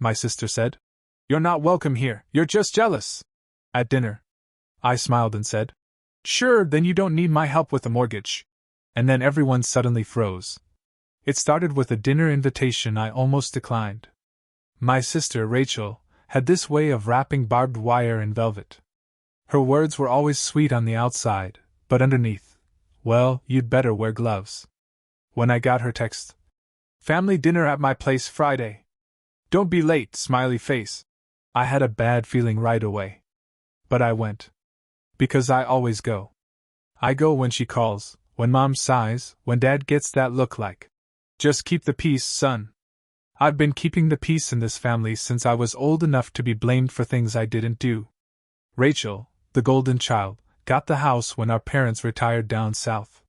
my sister said. You're not welcome here, you're just jealous. At dinner. I smiled and said, Sure, then you don't need my help with the mortgage. And then everyone suddenly froze. It started with a dinner invitation I almost declined. My sister, Rachel, had this way of wrapping barbed wire in velvet. Her words were always sweet on the outside, but underneath, well, you'd better wear gloves. When I got her text, Family dinner at my place Friday. Don't be late, smiley face. I had a bad feeling right away. But I went. Because I always go. I go when she calls, when Mom sighs, when Dad gets that look like, just keep the peace, son. I've been keeping the peace in this family since I was old enough to be blamed for things I didn't do. Rachel, the golden child, got the house when our parents retired down south.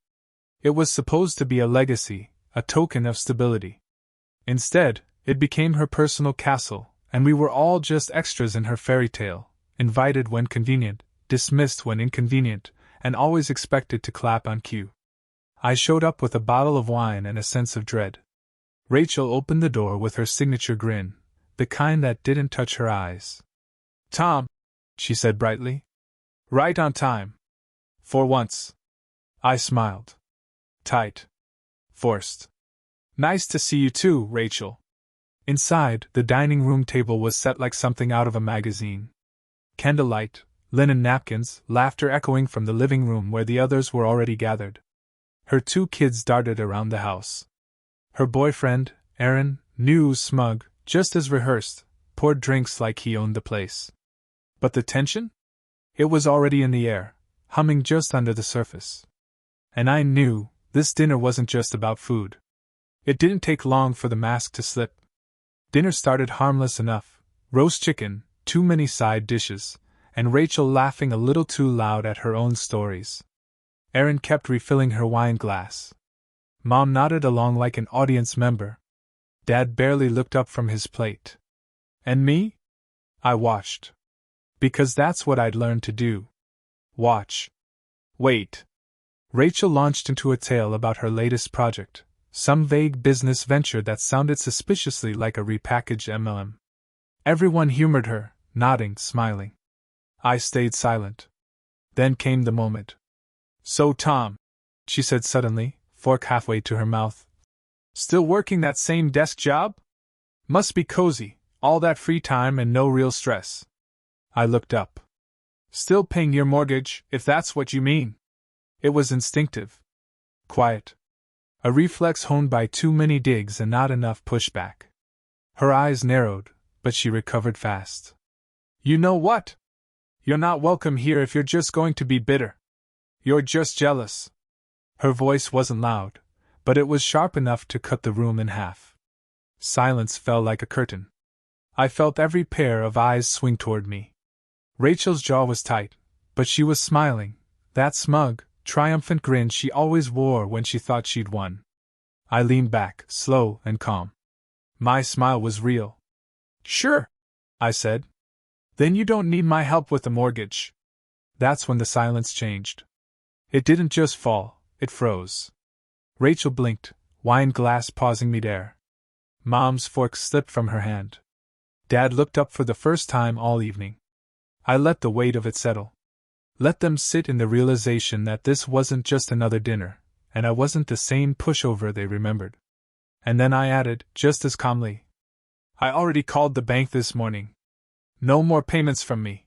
It was supposed to be a legacy, a token of stability. Instead, it became her personal castle, and we were all just extras in her fairy tale, invited when convenient, dismissed when inconvenient, and always expected to clap on cue. I showed up with a bottle of wine and a sense of dread. Rachel opened the door with her signature grin, the kind that didn't touch her eyes. Tom, she said brightly. Right on time. For once. I smiled. Tight. Forced. Nice to see you too, Rachel. Inside, the dining room table was set like something out of a magazine. Candlelight, linen napkins, laughter echoing from the living room where the others were already gathered. Her 2 kids darted around the house. Her boyfriend, Aaron, new, smug, just as rehearsed, poured drinks like he owned the place. But the tension? It was already in the air, humming just under the surface. And I knew this dinner wasn't just about food. It didn't take long for the mask to slip. Dinner started harmless enough, roast chicken, too many side dishes, and Rachel laughing a little too loud at her own stories. Aaron kept refilling her wine glass. Mom nodded along like an audience member. Dad barely looked up from his plate. And me? I watched. Because that's what I'd learned to do. Watch. Wait. Rachel launched into a tale about her latest project, some vague business venture that sounded suspiciously like a repackaged MLM. Everyone humored her, nodding, smiling. I stayed silent. Then came the moment. So Tom, she said suddenly, fork halfway to her mouth. Still working that same desk job? Must be cozy, all that free time and no real stress. I looked up. Still paying your mortgage, if that's what you mean. It was instinctive. Quiet. A reflex honed by too many digs and not enough pushback. Her eyes narrowed, but she recovered fast. You know what? You're not welcome here if you're just going to be bitter. You're just jealous. Her voice wasn't loud, but it was sharp enough to cut the room in half. Silence fell like a curtain. I felt every pair of eyes swing toward me. Rachel's jaw was tight, but she was smiling, that smug, triumphant grin she always wore when she thought she'd won. I leaned back, slow and calm. My smile was real. Sure, I said. Then you don't need my help with the mortgage. That's when the silence changed. It didn't just fall, it froze. Rachel blinked, wine glass pausing midair. Mom's fork slipped from her hand. Dad looked up for the first time all evening. I let the weight of it settle. Let them sit in the realization that this wasn't just another dinner, and I wasn't the same pushover they remembered. And then I added, just as calmly, I already called the bank this morning. No more payments from me.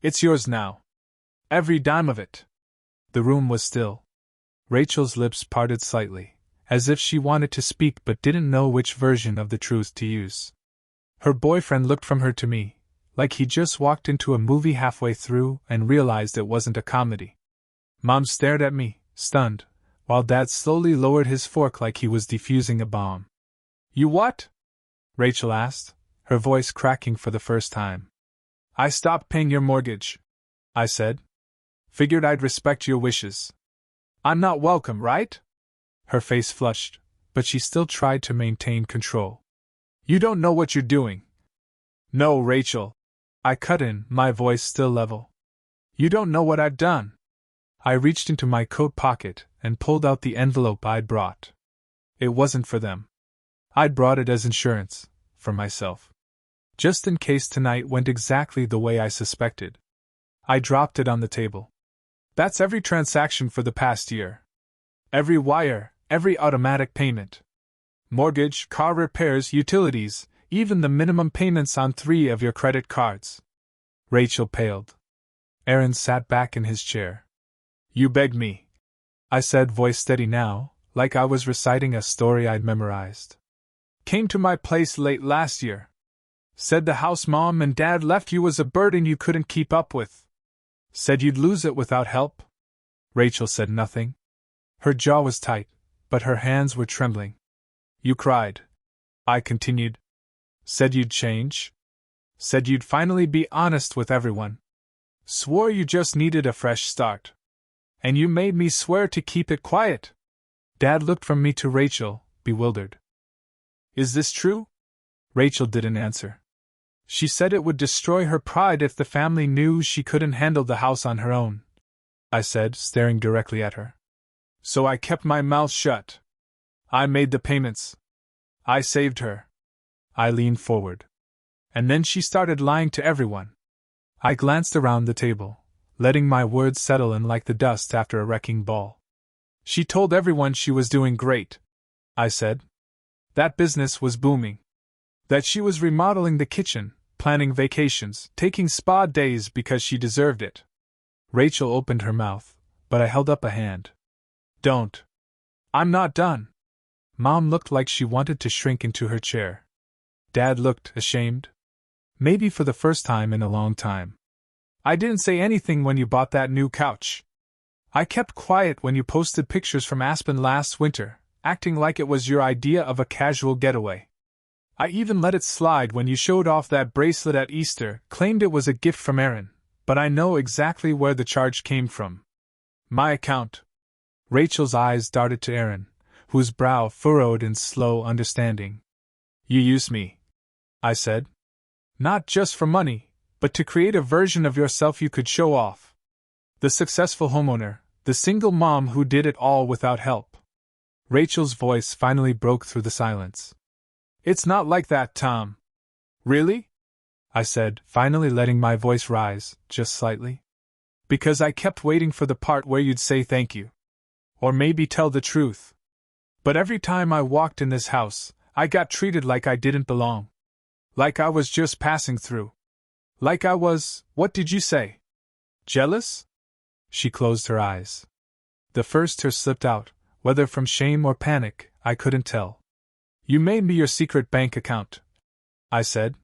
It's yours now. Every dime of it. The room was still. Rachel's lips parted slightly, as if she wanted to speak but didn't know which version of the truth to use. Her boyfriend looked from her to me, like he just walked into a movie halfway through and realized it wasn't a comedy. Mom stared at me, stunned, while Dad slowly lowered his fork like he was defusing a bomb. You what? Rachel asked, her voice cracking for the first time. I stopped paying your mortgage, I said. Figured I'd respect your wishes. I'm not welcome, right? Her face flushed, but she still tried to maintain control. You don't know what you're doing. No, Rachel. I cut in, my voice still level. You don't know what I've done. I reached into my coat pocket and pulled out the envelope I'd brought. It wasn't for them. I'd brought it as insurance, for myself. Just in case tonight went exactly the way I suspected. I dropped it on the table. That's every transaction for the past year. Every wire, every automatic payment. Mortgage, car repairs, utilities, even the minimum payments on 3 of your credit cards. Rachel paled. Aaron sat back in his chair. You begged me, I said, voice steady now, like I was reciting a story I'd memorized. Came to my place late last year. Said the house Mom and Dad left you was a burden you couldn't keep up with. Said you'd lose it without help. Rachel said nothing. Her jaw was tight, but her hands were trembling. You cried, I continued. Said you'd change. Said you'd finally be honest with everyone. Swore you just needed a fresh start. And you made me swear to keep it quiet. Dad looked from me to Rachel, bewildered. Is this true? Rachel didn't answer. She said it would destroy her pride if the family knew she couldn't handle the house on her own. I said, staring directly at her. So I kept my mouth shut. I made the payments. I saved her. I leaned forward. And then she started lying to everyone. I glanced around the table, letting my words settle in like the dust after a wrecking ball. She told everyone she was doing great, I said. That business was booming. That she was remodeling the kitchen, planning vacations, taking spa days because she deserved it. Rachel opened her mouth, but I held up a hand. Don't. I'm not done. Mom looked like she wanted to shrink into her chair. Dad looked ashamed. Maybe for the first time in a long time. I didn't say anything when you bought that new couch. I kept quiet when you posted pictures from Aspen last winter, acting like it was your idea of a casual getaway. I even let it slide when you showed off that bracelet at Easter, claimed it was a gift from Aaron, but I know exactly where the charge came from. My account. Rachel's eyes darted to Aaron, whose brow furrowed in slow understanding. You used me, I said. Not just for money, but to create a version of yourself you could show off. The successful homeowner, the single mom who did it all without help. Rachel's voice finally broke through the silence. It's not like that, Tom. Really? I said, finally letting my voice rise, just slightly. Because I kept waiting for the part where you'd say thank you. Or maybe tell the truth. But every time I walked in this house, I got treated like I didn't belong. Like I was just passing through. Like I was, what did you say? Jealous? She closed her eyes. The first tear slipped out, whether from shame or panic, I couldn't tell. You made me your secret bank account, I said.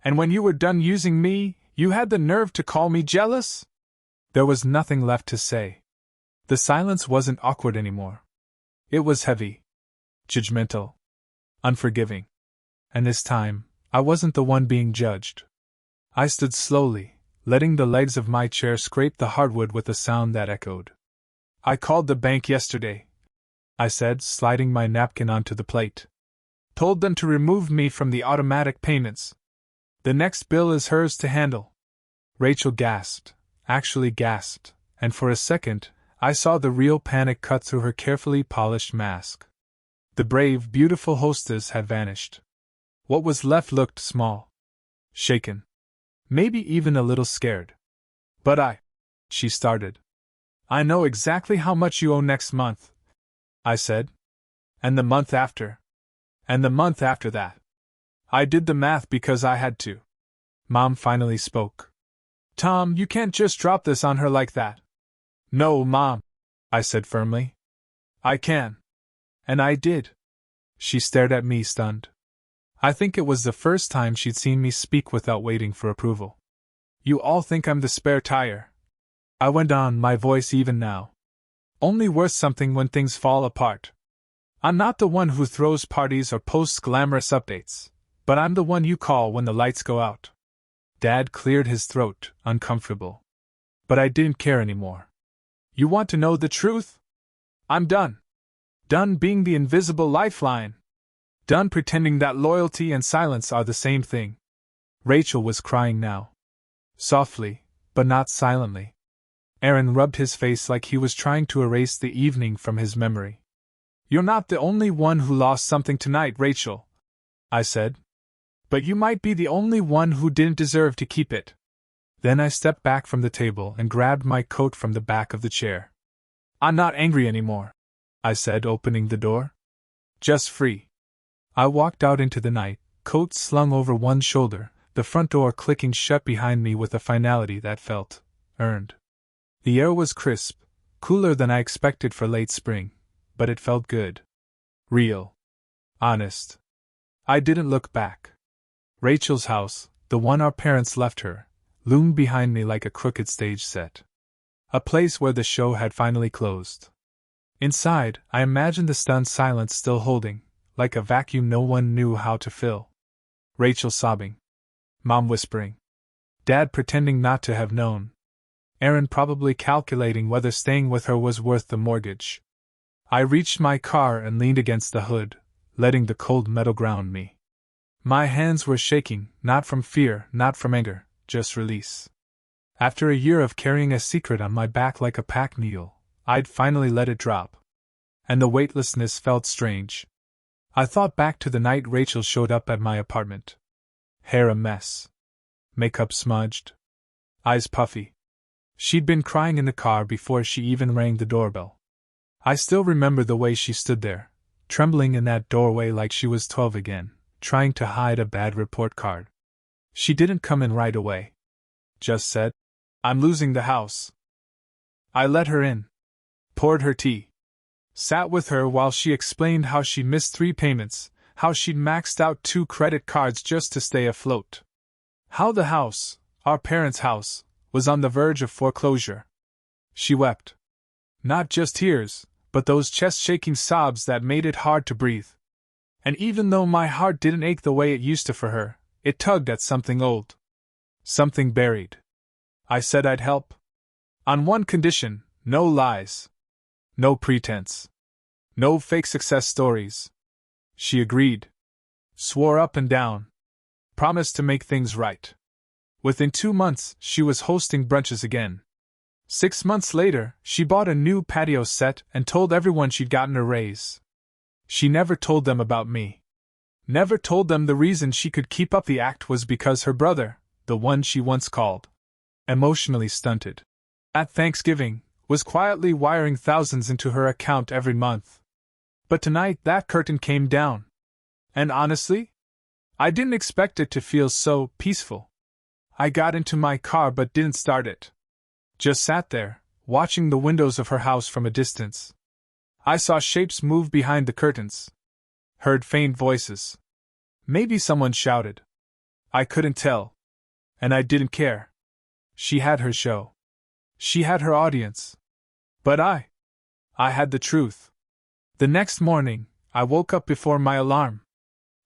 And when you were done using me, you had the nerve to call me jealous? There was nothing left to say. The silence wasn't awkward anymore. It was heavy. Judgmental. Unforgiving. And this time, I wasn't the one being judged. I stood slowly, letting the legs of my chair scrape the hardwood with a sound that echoed. I called the bank yesterday, I said, sliding my napkin onto the plate. Told them to remove me from the automatic payments. The next bill is hers to handle. Rachel gasped, actually gasped, and for a second, I saw the real panic cut through her carefully polished mask. The brave, beautiful hostess had vanished. What was left looked small. Shaken. Maybe even a little scared. But she started. I know exactly how much you owe next month, I said. And the month after. And the month after that. I did the math because I had to. Mom finally spoke. Tom, you can't just drop this on her like that. No, Mom, I said firmly. I can. And I did. She stared at me, stunned. I think it was the first time she'd seen me speak without waiting for approval. You all think I'm the spare tire. I went on, my voice even now. Only worth something when things fall apart. I'm not the one who throws parties or posts glamorous updates, but I'm the one you call when the lights go out. Dad cleared his throat, uncomfortable. But I didn't care anymore. You want to know the truth? I'm done. Done being the invisible lifeline. Done pretending that loyalty and silence are the same thing. Rachel was crying now. Softly, but not silently. Aaron rubbed his face like he was trying to erase the evening from his memory. You're not the only one who lost something tonight, Rachel, I said. But you might be the only one who didn't deserve to keep it. Then I stepped back from the table and grabbed my coat from the back of the chair. I'm not angry anymore, I said, opening the door. Just free. I walked out into the night, coat slung over one shoulder, the front door clicking shut behind me with a finality that felt earned. The air was crisp, cooler than I expected for late spring, but it felt good. Real. Honest. I didn't look back. Rachel's house, the one our parents left her, loomed behind me like a crooked stage set. A place where the show had finally closed. Inside, I imagined the stunned silence still holding, like a vacuum no one knew how to fill. Rachel sobbing. Mom whispering. Dad pretending not to have known. Aaron probably calculating whether staying with her was worth the mortgage. I reached my car and leaned against the hood, letting the cold metal ground me. My hands were shaking, not from fear, not from anger, just release. After a year of carrying a secret on my back like a pack mule, I'd finally let it drop. And the weightlessness felt strange. I thought back to the night Rachel showed up at my apartment. Hair a mess. Makeup smudged. Eyes puffy. She'd been crying in the car before she even rang the doorbell. I still remember the way she stood there, trembling in that doorway like she was 12 again, trying to hide a bad report card. She didn't come in right away. Just said, I'm losing the house. I let her in. Poured her tea. Sat with her while she explained how she'd missed 3 payments, how she'd maxed out 2 credit cards just to stay afloat. How the house, our parents' house, was on the verge of foreclosure. She wept. Not just tears, but those chest-shaking sobs that made it hard to breathe. And even though my heart didn't ache the way it used to for her, it tugged at something old. Something buried. I said I'd help. On one condition: no lies. No pretense. No fake success stories. She agreed. Swore up and down. Promised to make things right. Within 2 months, she was hosting brunches again. 6 months later, she bought a new patio set and told everyone she'd gotten a raise. She never told them about me. Never told them the reason she could keep up the act was because her brother, the one she once called emotionally stunted at Thanksgiving, was quietly wiring thousands into her account every month. But tonight that curtain came down. And honestly, I didn't expect it to feel so peaceful. I got into my car but didn't start it. Just sat there, watching the windows of her house from a distance. I saw shapes move behind the curtains. Heard faint voices. Maybe someone shouted. I couldn't tell. And I didn't care. She had her show. She had her audience. But I had the truth. The next morning, I woke up before my alarm.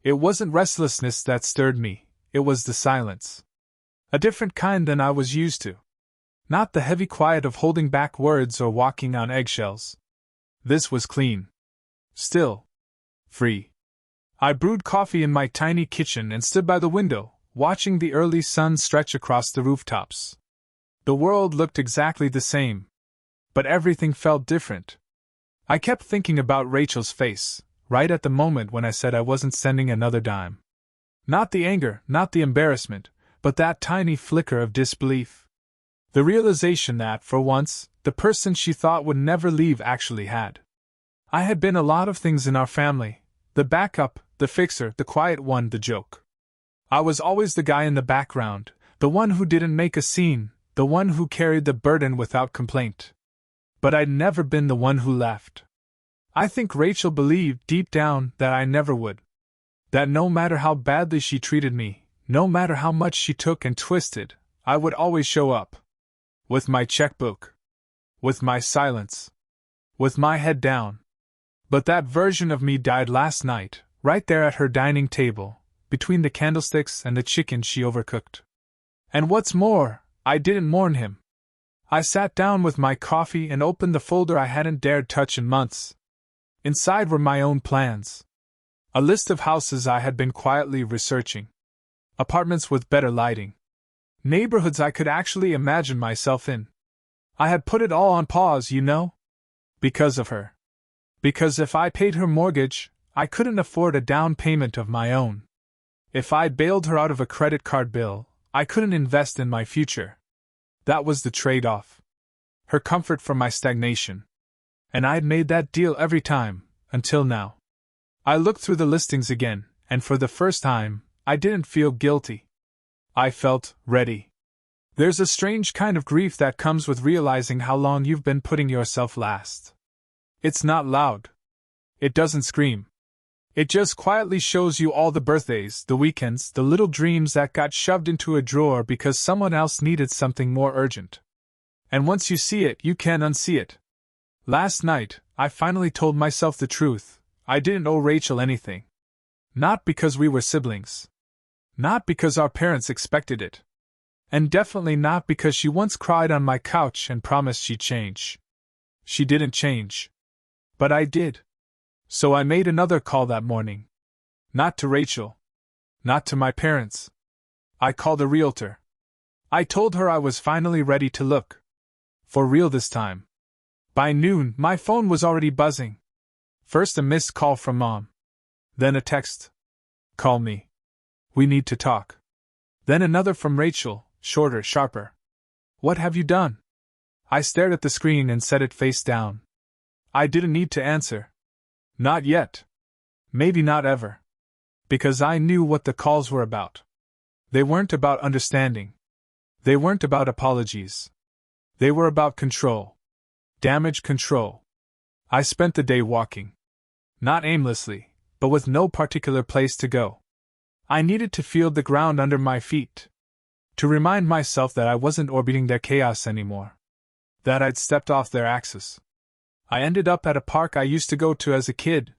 It wasn't restlessness that stirred me, it was the silence. A different kind than I was used to. Not the heavy quiet of holding back words or walking on eggshells. This was clean. Still. Free. I brewed coffee in my tiny kitchen and stood by the window, watching the early sun stretch across the rooftops. The world looked exactly the same. But everything felt different. I kept thinking about Rachel's face, right at the moment when I said I wasn't sending another dime. Not the anger, not the embarrassment, but that tiny flicker of disbelief. The realization that, for once, the person she thought would never leave actually had. I had been a lot of things in our family: the backup, the fixer, the quiet one, the joke. I was always the guy in the background, the one who didn't make a scene, the one who carried the burden without complaint. But I'd never been the one who left. I think Rachel believed deep down that I never would. That no matter how badly she treated me, no matter how much she took and twisted, I would always show up. With my checkbook. With my silence. With my head down. But that version of me died last night, right there at her dining table, between the candlesticks and the chicken she overcooked. And what's more, I didn't mourn him. I sat down with my coffee and opened the folder I hadn't dared touch in months. Inside were my own plans. A list of houses I had been quietly researching. Apartments with better lighting. Neighborhoods I could actually imagine myself in. I had put it all on pause, you know? Because of her. Because if I paid her mortgage, I couldn't afford a down payment of my own. If I bailed her out of a credit card bill, I couldn't invest in my future. That was the trade-off. Her comfort for my stagnation. And I'd made that deal every time, until now. I looked through the listings again, and for the first time, I didn't feel guilty. I felt ready. There's a strange kind of grief that comes with realizing how long you've been putting yourself last. It's not loud. It doesn't scream. It just quietly shows you all the birthdays, the weekends, the little dreams that got shoved into a drawer because someone else needed something more urgent. And once you see it, you can't unsee it. Last night, I finally told myself the truth. I didn't owe Rachel anything. Not because we were siblings. Not because our parents expected it. And definitely not because she once cried on my couch and promised she'd change. She didn't change. But I did. So I made another call that morning. Not to Rachel. Not to my parents. I called a realtor. I told her I was finally ready to look. For real this time. By noon, my phone was already buzzing. First a missed call from Mom. Then a text. Call me. We need to talk. Then another from Rachel, shorter, sharper. What have you done? I stared at the screen and set it face down. I didn't need to answer. Not yet. Maybe not ever. Because I knew what the calls were about. They weren't about understanding. They weren't about apologies. They were about control. Damage control. I spent the day walking. Not aimlessly, but with no particular place to go. I needed to feel the ground under my feet. To remind myself that I wasn't orbiting their chaos anymore. That I'd stepped off their axis. I ended up at a park I used to go to as a kid.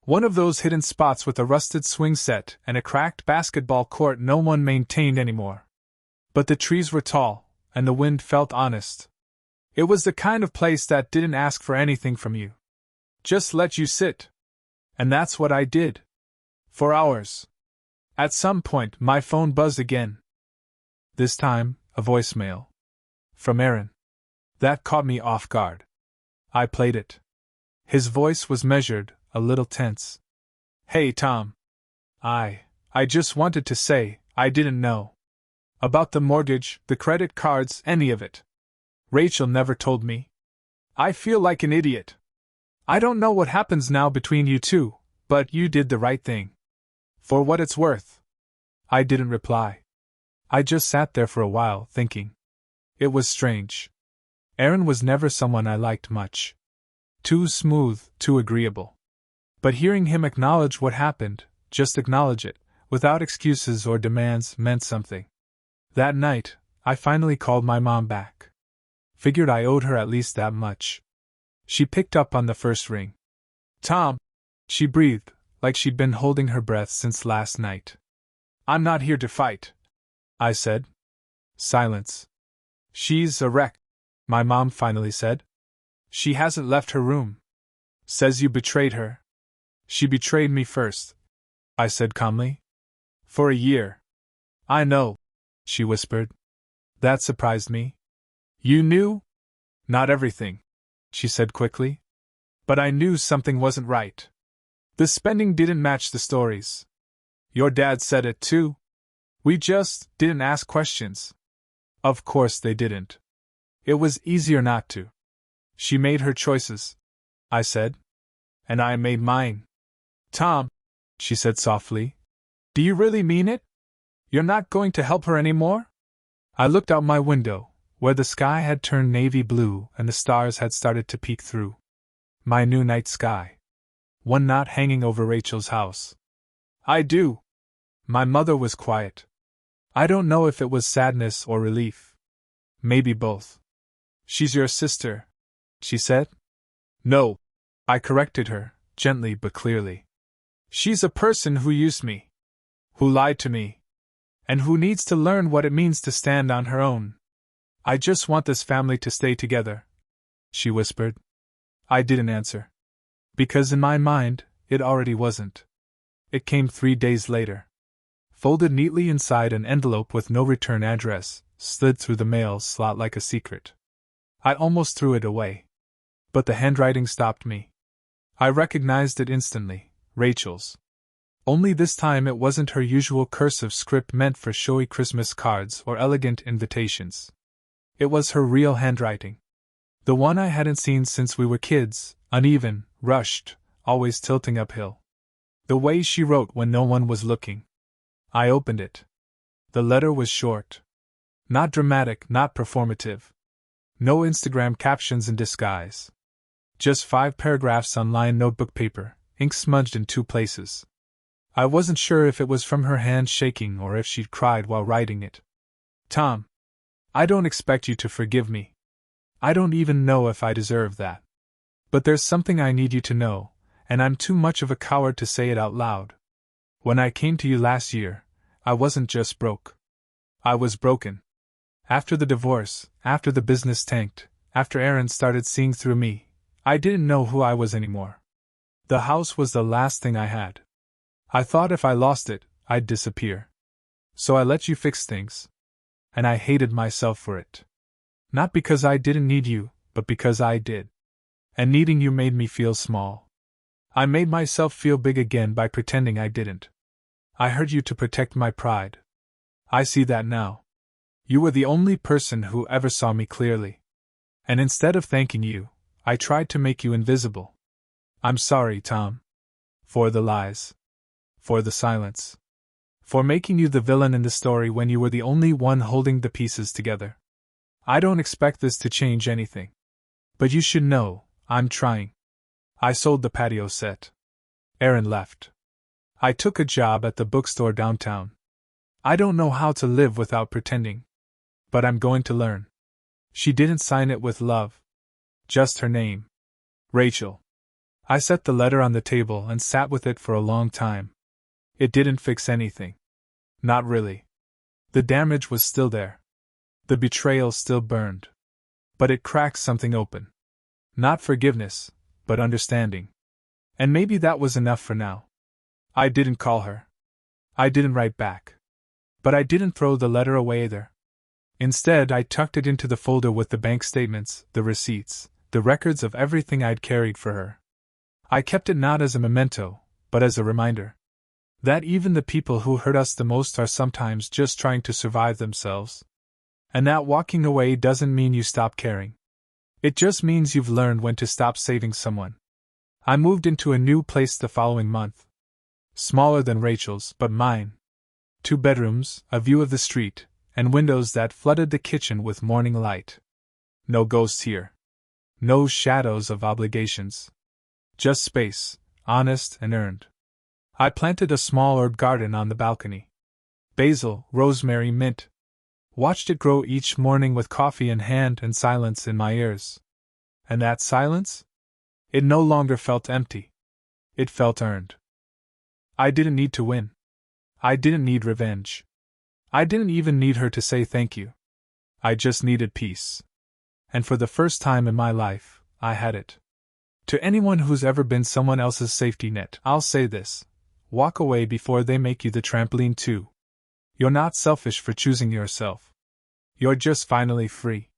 One of those hidden spots with a rusted swing set and a cracked basketball court no one maintained anymore. But the trees were tall, and the wind felt honest. It was the kind of place that didn't ask for anything from you. Just let you sit. And that's what I did. For hours. At some point, my phone buzzed again. This time, a voicemail. From Aaron. That caught me off guard. I played it. His voice was measured, a little tense. Hey, Tom. I just wanted to say, I didn't know. About the mortgage, the credit cards, any of it. Rachel never told me. I feel like an idiot. I don't know what happens now between you two, but you did the right thing. For what it's worth. I didn't reply. I just sat there for a while, thinking. It was strange. Aaron was never someone I liked much. Too smooth, too agreeable. But hearing him acknowledge what happened, just acknowledge it, without excuses or demands, meant something. That night, I finally called my mom back. Figured I owed her at least that much. She picked up on the first ring. Tom, she breathed, like she'd been holding her breath since last night. I'm not here to fight, I said. Silence. She's a wreck, my mom finally said. She hasn't left her room. Says you betrayed her. She betrayed me first, I said calmly. For a year. I know, she whispered. That surprised me. You knew? Not everything, she said quickly. But I knew something wasn't right. The spending didn't match the stories. Your dad said it too. We just didn't ask questions. Of course they didn't. It was easier not to. She made her choices, I said. And I made mine. Tom, she said softly, do you really mean it? You're not going to help her anymore? I looked out my window, where the sky had turned navy blue and the stars had started to peek through. My new night sky. One knot hanging over Rachel's house. I do. My mother was quiet. I don't know if it was sadness or relief. Maybe both. She's your sister, she said. No, I corrected her, gently but clearly. She's a person who used me. Who lied to me. And who needs to learn what it means to stand on her own. I just want this family to stay together, she whispered. I didn't answer. Because in my mind, it already wasn't. It came 3 days later. Folded neatly inside an envelope with no return address, slid through the mail slot like a secret. I almost threw it away. But the handwriting stopped me. I recognized it instantly, Rachel's. Only this time it wasn't her usual cursive script meant for showy Christmas cards or elegant invitations. It was her real handwriting. The one I hadn't seen since we were kids, uneven, rushed, always tilting uphill. The way she wrote when no one was looking. I opened it. The letter was short. Not dramatic, not performative. No Instagram captions in disguise. Just 5 paragraphs on lined notebook paper, ink smudged in 2 places. I wasn't sure if it was from her hand shaking or if she'd cried while writing it. Tom, I don't expect you to forgive me. I don't even know if I deserve that. But there's something I need you to know, and I'm too much of a coward to say it out loud. When I came to you last year, I wasn't just broke. I was broken. After the divorce, after the business tanked, after Aaron started seeing through me, I didn't know who I was anymore. The house was the last thing I had. I thought if I lost it, I'd disappear. So I let you fix things. And I hated myself for it. Not because I didn't need you, but because I did. And needing you made me feel small. I made myself feel big again by pretending I didn't. I hurt you to protect my pride. I see that now. You were the only person who ever saw me clearly. And instead of thanking you, I tried to make you invisible. I'm sorry, Tom. For the lies. For the silence. For making you the villain in the story when you were the only one holding the pieces together. I don't expect this to change anything. But you should know, I'm trying. I sold the patio set. Aaron left. I took a job at the bookstore downtown. I don't know how to live without pretending. But I'm going to learn. She didn't sign it with love. Just her name. Rachel. I set the letter on the table and sat with it for a long time. It didn't fix anything. Not really. The damage was still there. The betrayal still burned. But it cracked something open. Not forgiveness, but understanding. And maybe that was enough for now. I didn't call her. I didn't write back. But I didn't throw the letter away either. Instead, I tucked it into the folder with the bank statements, the receipts, the records of everything I'd carried for her. I kept it not as a memento, but as a reminder. That even the people who hurt us the most are sometimes just trying to survive themselves. And that walking away doesn't mean you stop caring. It just means you've learned when to stop saving someone. I moved into a new place the following month. Smaller than Rachel's, but mine. 2 bedrooms, a view of the street, and windows that flooded the kitchen with morning light. No ghosts here. No shadows of obligations. Just space, honest and earned. I planted a small herb garden on the balcony. Basil, rosemary, mint. Watched it grow each morning with coffee in hand and silence in my ears. And that silence? It no longer felt empty. It felt earned. I didn't need to win. I didn't need revenge. I didn't even need her to say thank you. I just needed peace. And for the first time in my life, I had it. To anyone who's ever been someone else's safety net, I'll say this. Walk away before they make you the trampoline too. You're not selfish for choosing yourself. You're just finally free.